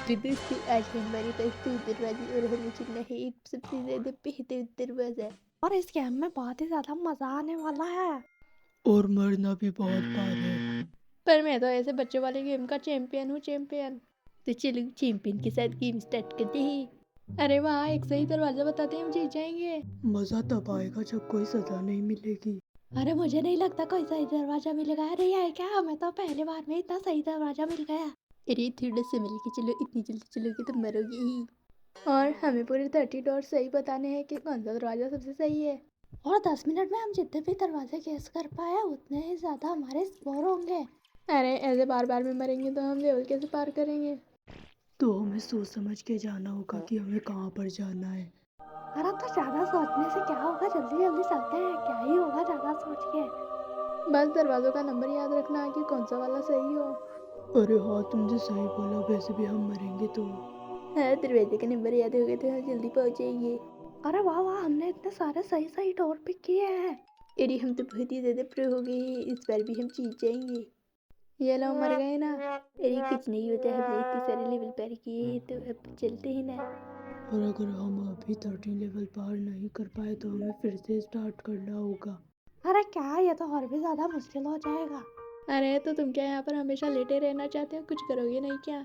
तो दोस्तों आज है हमारे पास दो दरवाजे और हमें चुनना है एक सबसे ज्यादा बेहतर दरवाजा। और इस गेम में बहुत ही ज्यादा मजा आने वाला है। और मरना भी बहुत बार है। पर मैं तो ऐसे बच्चों वाले गेम का चैंपियन हूँ चैंपियन। तो चलो चैंपियन के साथ गेम स्टार्ट करते हैं। अरे वाह एक सही दरवाजा बताते हैं हम जीत जाएंगे। मजा तब आएगा जब कोई सजा नहीं मिलेगी। अरे मुझे नहीं लगता कोई सही दरवाजा मिलेगा। अरे यार क्या, हमें तो पहली बार में इतना सही दरवाजा मिल गया। अरे थोड़ा संभल के चलो, इतनी जल्दी चलोगे तो मरोगे ही। और हमें पूरे 30 डॉट सही बताने हैं कि कौन सा दरवाजा सबसे सही है। और 10 मिनट में हम जितने भी दरवाजे गेस कर पाए उतने ही ज्यादा हमारे स्कोर होंगे। अरे ऐसे बार बार में मरेंगे तो हम लेवल कैसे पार करेंगे। तो हमें सोच समझ के जाना होगा कि हमें कहाँ पर जाना है। अरे तो ज्यादा सोचने से क्या होगा, जल्दी जल्दी चलते हैं, क्या ही होगा ज्यादा सोच के। बस दरवाजों का नंबर याद रखना कि कौन सा वाला सही हो। अरे हाँ तुमने सही बोला, वैसे भी हम मरेंगे तो। हाँ दरवाजे का नंबर याद हो गया तो हम जल्दी पहुंचेंगे। अरे वाह वाह, हमने इतने सारे सही सही डोर पिक किए हैं। अरे हम तो बहुत ही ज्यादा प्रो हो गए हैं, इस बार भी हम जीत जाएंगे। ये लो मर गए ना। अरे कुछ नहीं होता, हमने इतने सारे लेवल पार किए हैं तो अब चलते हैं ना। और अगर हम अभी 13 लेवल पार नहीं कर पाए तो हमें फिर से स्टार्ट करना होगा। अरे क्या, ये तो और भी ज्यादा मुश्किल हो जाएगा। अरे तो तुम क्या यहाँ पर हमेशा लेटे रहना चाहते हो, कुछ करोगे नहीं क्या।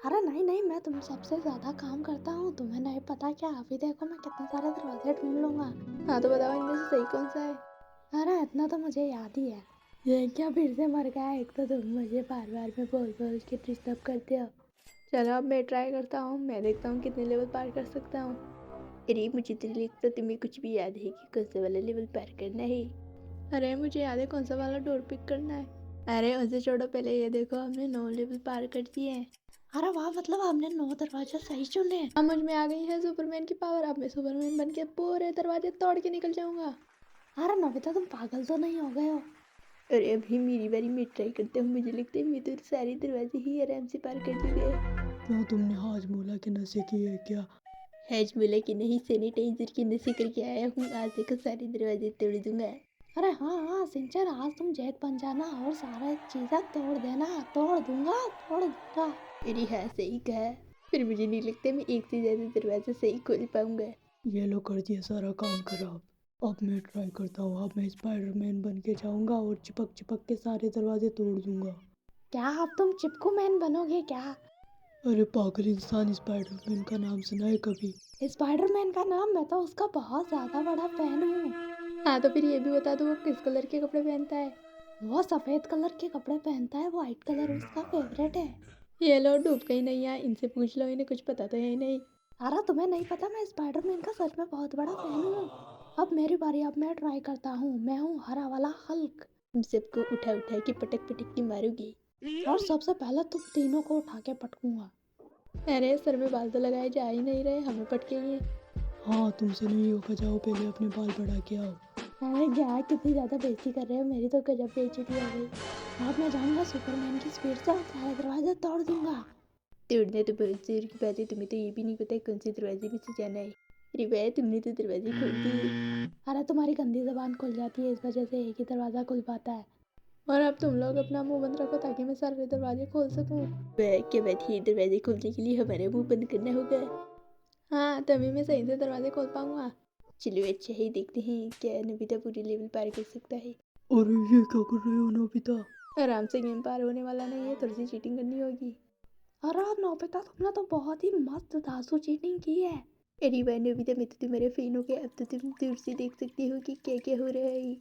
अरे नहीं नहीं, मैं तुम सबसे ज्यादा काम करता हूँ, तुम्हें नहीं पता क्या। अभी देखो मैं कितने सारे दरवाजे ढूंढ लूंगा। हाँ तो बताओ इनमें से सही कौन सा है। अरे इतना तो मुझे याद ही है। ये क्या फिर से मर गया, एक तो तुम मुझे बार बार में बोल बोल के डिस्टर्ब करते हो। चलो अब मैं ट्राई करता हूँ, मैं देखता हूँ कितने लेवल पार कर सकता हूँ। अरे मुझे तो लगता तुम्हें कुछ भी याद है कि कौन सा वाला लेवल पार करना है। अरे मुझे याद है कौन सा वाला डोर पिक करना है। अरे उसे छोड़ो, पहले ये देखो हमने 9 लेवल पार कर दिए हैं। अरे वाह, मतलब हमने 9 दरवाजे सही चुने। अब मुझ में आ गई है सुपरमैन की पावर, अब मैं सुपरमैन बन के पूरे दरवाजे तोड़ के निकल जाऊंगा। अरे नोबिता, तुम पागल तो नहीं हो गए हो। अरे अभी मेरी बारी, मैं ट्राई करता हूँ, मुझे लगता है मैं तो सारे दरवाजे ही आराम से पार कर दूंगा। क्यों, तुमने हाजमोला के नशे किए है क्या? हाजमोला के नहीं, सैनिटाइजर के नशे करके आया हूँ, आज देखो सारे दरवाजे तोड़ दूंगा। अरे हाँ हाँ सिंचर, आज तुम जैक बन जाना और सारा चीज़ें तोड़ देना। तोड़ दूंगा, तोड़ दूंगा। अरे हाँ सही कहा। फिर मुझे नहीं लगता मैं एक से ज्यादा दरवाजा सही खोल पाऊंगा। ये लो कर दिया सारा काम खराब। अब मैं ट्राई करता हूँ, अब मैं स्पाइडरमैन बन के जाऊंगा और चिपक चिपक के सारे दरवाजे तोड़ दूंगा। क्या अब तुम चिपकू मैन बनोगे क्या? अरे पागल इंसान, स्पाइडरमैन का नाम सुना है कभी? स्पाइडरमैन का नाम, मैं तो उसका बहुत ज्यादा बड़ा फैन हूँ। हाँ तो फिर ये भी बता दो वो किस कलर के कपड़े पहनता है। वो सफेद कलर के कपड़े पहनता है, वाइट कलर उसका फेवरेट है। ये लो डूब गई नहीं यार, इनसे पूछ लो, इन्हें कुछ पता तो है ही नहीं। अरे तुम्हें नहीं पता, मैं स्पाइडरमैन का सच में बहुत बड़ा फैन हूँ। अब मेरी बारी, अब मैं ट्राई करता हूँ। मैं हूँ हरा वाला हल्क। तुम सबको उठा उठा के पटक पटक के मारोगी। और सबसे पहले तुम तीनों को उठा के पटकूंगा। अरे सर में बाल तो लगाए जा ही नहीं रहे, हमें पटकेंगे। हाँ तुमसे नहीं होगा, जाओ पहले अपने बाल बढ़ा के आओ। अरे क्या, कितनी ज्यादा बेइज्जती कर रहे हो, मेरी तो गजब बेइज्जती हो गई। अब मैं जाऊंगा सुपरमैन की स्पीड से और सारे दरवाजे तोड़ दूंगा। तोड़ना तो बहुत जोर की बात है, तुम्हें तो ये भी नहीं पता कौन से दरवाजे में से जाना है। अरे वाह तुमने तो दरवाजे खोल दिए। अरे तुम्हारी गंदी जबान खुल जाती है, इस वजह से एक ही दरवाजा खुल पाता है। और अब तुम लोग अपना मुंह बंद रखो ताकि मैं सारे दरवाजे खोल सकूं। वह क्या बात है, दरवाजे खोलने के लिए हमारा मुंह बंद करना होगा। हाँ तभी मैं सही से दरवाजे खोल पाऊंगा। चलो अच्छा ही, देखते हैं क्या नोबिता पूरी लेवल पार कर सकता है। अरे ये क्या कर रहे हो नोबिता? आराम से गेम पार होने वाला नहीं है, थोड़ी सी चीटिंग करनी होगी। अरे नोबिता, तुमने तो बहुत ही मस्त धांसू चीटिंग की है। अरे वाह नोबिता, मैं तो तुम्हारे फैन हो गया, अब तो तुम दूर से देख सकती हो कि क्या क्या हो रहा है।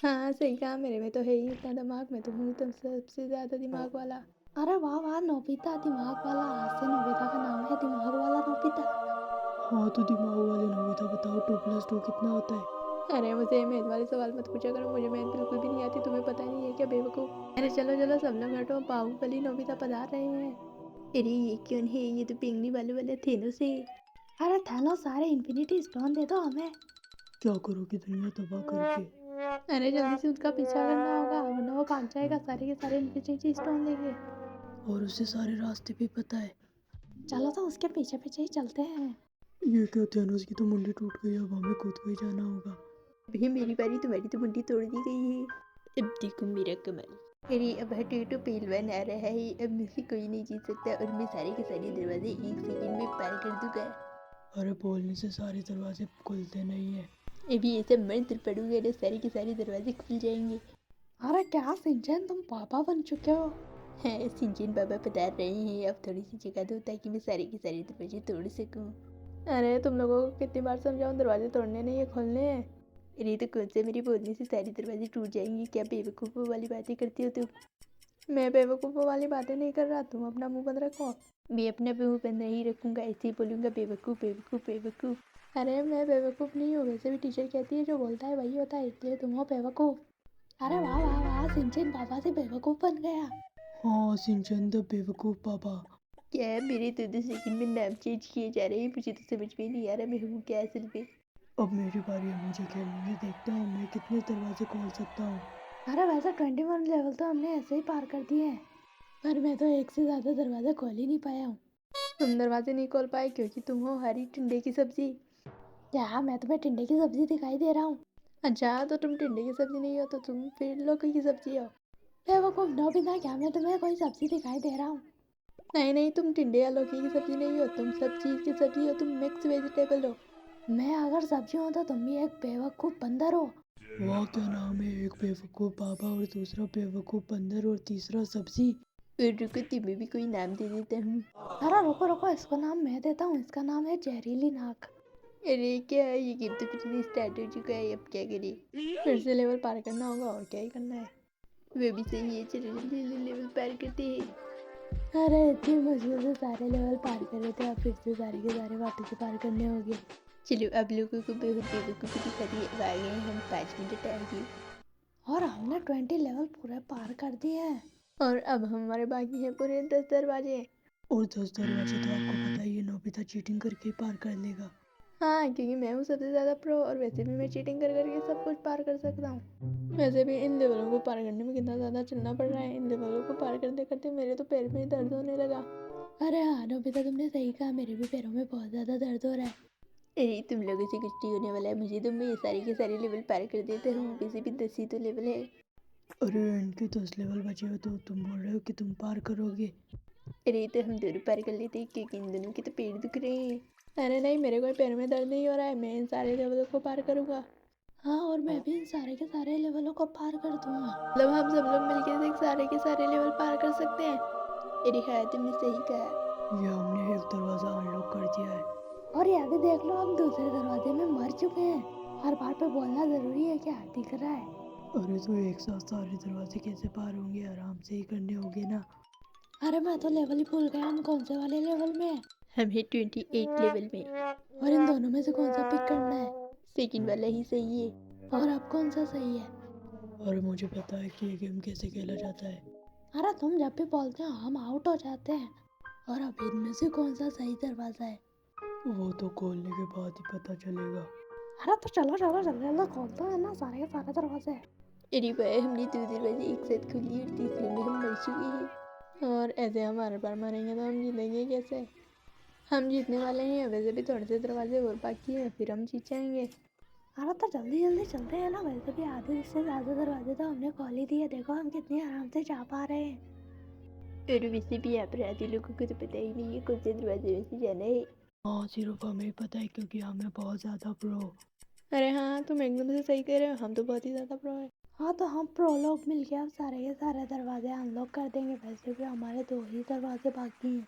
हाँ सही कहा, मेरे में तो है ही इतना दिमाग, मैं तो हूँ तुम सबसे ज्यादा दिमाग वाला। अरे वाह वाह नोबिता, दिमाग वाला। आज से नोबिता का नाम है दिमाग वाला नोबिता। हाँ तो दिमाग वाले नोबिता बताओ, 2+2 कितना होता है? अरे मुझे मैथ वाले सवाल मत पूछा करो, मुझे मैथ बिल्कुल भी नहीं आती, तुम्हें पता नहीं है क्या बेवकूफ। अरे चलो चलो सब लोग हटो, बाहुबली नोबिता पधार रहे हैं। अरे ये कौन है, ये तो पिंगली वाले वाला थेनोस है। अरे थानो, सारे इन्फिनिटी स्टोन दे दो हमें। क्या करोगे दुनिया तबाह करके? अरे जल्दी से उसका पीछा करना होगा वरना वो भाग जाएगा सारे के सारे इन्फिनिटी स्टोन लेके। और उसे सारे रास्ते भी पता है। चलो तो उसके पीछे पीछे ही चलते हैं। ये क्या, थैनोस की तो मुंडी टूट गई, अब हमें खुद को ही जाना होगा। अभी मेरी बारी, तुम्हारी तो मुंडी तोड़ दी गई है। अब देखो मेरा कमाल। अरे अब हटे तो पहलवान आ रहा है, अब मुझसे कोई नहीं जीत सकता और मैं सारे के सारे दरवाजे 1 सेकंड में पार कर दूंगा। अरे बोलने से सारे दरवाजे खुलते नहीं है। अभी ऐसा मंत्र पढ़ूंगा ना सारे के सारे दरवाजे खुल जाएंगे। अरे क्या सिंचन, तुम पापा बन चुके हो? हाँ, सिंचन बाबा पधार रहे हैं, अब थोड़ी सी जगह दो ताकि मैं सारे के सारे दरवाजे तोड़ सकूं। अरे तुम लोगों को कितनी बार समझाऊं, दरवाजे तोड़ने नहीं है खोलने हैं। अरे तो कौन सा मेरे बोलने से सारे दरवाजे टूट जाएंगे, क्या बेवकूफ़ों वाली बातें करती हो तुम। मैं बेवकूफ़ों वाली बातें नहीं कर रहा, तुम अपना मुंह बंद रखो। मैं अपना मुंह बंद नहीं रखूंगा, ऐसे ही बोलूंगा बेवकूफ़ बेवकूफ़ बेवकूफ़। अरे मैं बेवकूफ़ नहीं हूँ, वैसे भी टीचर कहती है जो बोलता है वही होता है, इसलिए तुम हो बेवकूफ़। अरे वाह वाह वाह, सिंचन पापा से बेवकूफ़ बन गया। हाँ सिंचन द बेवकूफ पापा। क्या मेरे तो 2 सेकंड में नाम चेंज किए जा रहे हैं, मुझे तो समझ में नहीं आ रहा मैं हूँ क्या असल में। अब मेरी बारी है, मुझे खेलने दे, देखता हूँ मैं कितने दरवाजे खोल सकता हूँ। अरे वैसे 21 लेवल तो हमने ऐसे ही पार कर दिए हैं, पर मैं तो एक से ज़्यादा दरवाजे खोल ही नहीं पाया हूँ। तुम दरवाजे नहीं खोल पाए क्योंकि तुम हो हरी टिंडे की सब्जी। क्या मैं तुम्हें टिंडे की सब्जी दिखाई दे रहा हूँ? अच्छा तो तुम टिंडे की सब्जी नहीं हो तो तुम फिर लौकी की सब्जी हो। बेवकूफ़ नौबिना, क्या मैं तुम्हें कोई सब्जी दिखाई दे रहा हूँ? नहीं नहीं, तुम टिंडे या लौकी की सब्जी नहीं हो, तुम सब चीज़ की सब्जी हो, तुम मिक्स वेजिटेबल हो। मैं अगर सब्जी हूँ तो तुम भी एक बेवकूफ़ बंदर हो। वाह क्या नाम है, एक बेवकूफ पापा और दूसरा बेवकूफ बंदर और तीसरा सब्जी। और रुको तुम्हें भी कोई नाम दे देता हूँ। अरे रुको रुको, इसको नाम मैं देता हूँ, इसका नाम है जहरीली नाक। अरे क्या है, ये गेम तो फिर स्टार्ट हो चुका है, अब क्या करें। फिर से लेवल पार करना होगा और क्या ही करना है। वे भी सही है, चलो जल्दी जल्दी लेवल पार करते हैं। अरे इतनी मुश्किल से सारे लेवल पार कर रहे थे, अब फिर से सारे के सारे वापस से पार करने होंगे। चलो अब लोगों को बहुत बेवकूफ़ी दिखा दी, अब आ गए हैं हम 5 मिनट आगे। और हमने 20 लेवल पूरे पार कर दिए हैं। और अब हमारे बाकी हैं पूरे 10 दरवाजे। और 10 दरवाजे तो आपको पता ही है, नोबिता चीटिंग करके ही पार कर लेगा। हाँ क्योंकि मैं हूँ सबसे ज़्यादा प्रो और वैसे भी मैं चीटिंग कर करके सब कुछ पार कर सकता हूँ। वैसे भी इन लेवलों को पार करने में कितना ज़्यादा चलना पड़ रहा है, इन लेवलों को पार करते करते मेरे तो पैर में ही दर्द होने लगा। अरे हाँ नोबिता, तुमने सही कहा, मेरे भी पैरों में बहुत ज़्यादा दर्द हो रहा है। अरे तुम लोगों से कुछ नहीं होने वाला है, मुझे तो मैं ये सारे के सारे लेवल पार कर देता हूँ, वैसे भी 10 ही तो लेवल है। अरे इनके 10 लेवल बचे हो तो तुम बोल रहे हो कि तुम पार करोगे। अरे तो हम दोनों पार कर लेते हैं क्योंकि इन दोनों के तो पैर दुख रहे हैं। अरे नहीं, मेरे कोई पैर में दर्द नहीं हो रहा है, मैं इन सारे लेवलों को पार करूँगा। हाँ, और मैं भी इन सारे के सारे लेवलों को पार कर दूंगा। मतलब हम सब लोग मिलकर से सारे के सारे लेवल पार कर सकते हैं। अरे हाँ तुमने सही कहा। ये हमने एक दरवाजा अनलॉक कर दिया है। और ये भी देख लो, हम दूसरे दरवाजे में मर चुके हैं। हर बार पे बोलना जरूरी है क्या? दिख रहा है। अरे तो एक साथ सारे दरवाजे कैसे पार होंगे, आराम से ही करने होंगे ना। अरे मैं तो लेवल ही भूल गया, हम कौन से वाले लेवल में हैं? हम हैं 28 लेवल में। और इन दोनों में से कौन सा पिक करना है? सेकंड वाला ही सही है। और अब कौन सा सही है? और मुझे पता है कि ये गेम कैसे खेला जाता है। अरे तुम जब भी बोलते हो हम आउट हो जाते हैं। और अब इनमें से कौन सा सही दरवाजा है? वो तो खोलने के बाद ही पता चलेगा। अरे तो चलो चलो जल्दी जल्दी खोलते हैं ना सारे के सारे दरवाजे। अरे भाई हमने 2 दरवाजे एक साथ खोल लिए और तीसरे में हम मर चुके हैं। और ऐसे हम हर बार मरेंगे तो हम जीतेंगे कैसे। हम जीतने वाले हैं, वैसे भी थोड़े से दरवाजे और बाकी हैं, फिर हम जीत जाएंगे। अरे तो जल्दी जल्दी चलते हैं ना, वैसे भी आधे से ज़्यादा दरवाजे तो हमने खोल ही दिए, देखो हम कितने आराम से जा पा रहे हैं। और वैसे भी यहाँ पर आधे लोगों को तो पता ही नहीं है कौन से दरवाजे में से जाना है। हाँ सिर्फ हमें पता है क्योंकि हमें बहुत ज़्यादा प्रो। अरे हाँ तुम एकदम से सही कह रहे हो, हम तो बहुत ही ज़्यादा प्रो है। हाँ तो हम प्रो लोग मिलके अब सारे के सारे दरवाजे अनलॉक कर देंगे, वैसे भी हमारे 2 ही दरवाजे बाकी हैं।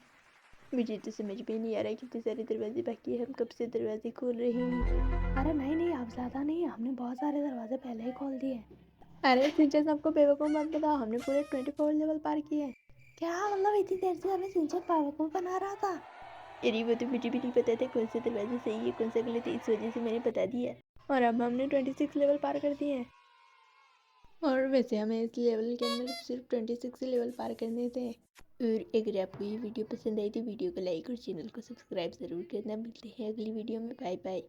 मुझे तो समझ में नहीं आ रहा है कितने सारे दरवाजे बाकी है, हम कब से दरवाजे खोल रहे हैं। अरे नहीं नहीं, अब ज़्यादा नहीं, हमने बहुत सारे दरवाजे पहले ही खोल दिए। अरे सिंचन सबको बेवकूफ़ मत बताओ, हमने पूरे 24 लेवल पार किए हैं। क्या मतलब इतनी देर से हमें सिंचन बेवकूफ़ बना रहा था? अरे वो तो मुझे भी नहीं पता था कौन से दरवाजे सही है कौन सा गलत है, इस वजह से मैंने बता दिया। और अब हमने 26 लेवल पार कर दिए हैं। और वैसे हमें इस लेवल के अंदर सिर्फ 26 ही लेवल पार करने थे। और अगर आपको ये वीडियो पसंद आई तो वीडियो को लाइक और चैनल को सब्सक्राइब ज़रूर करना। मिलते हैं अगली वीडियो में, बाय बाय।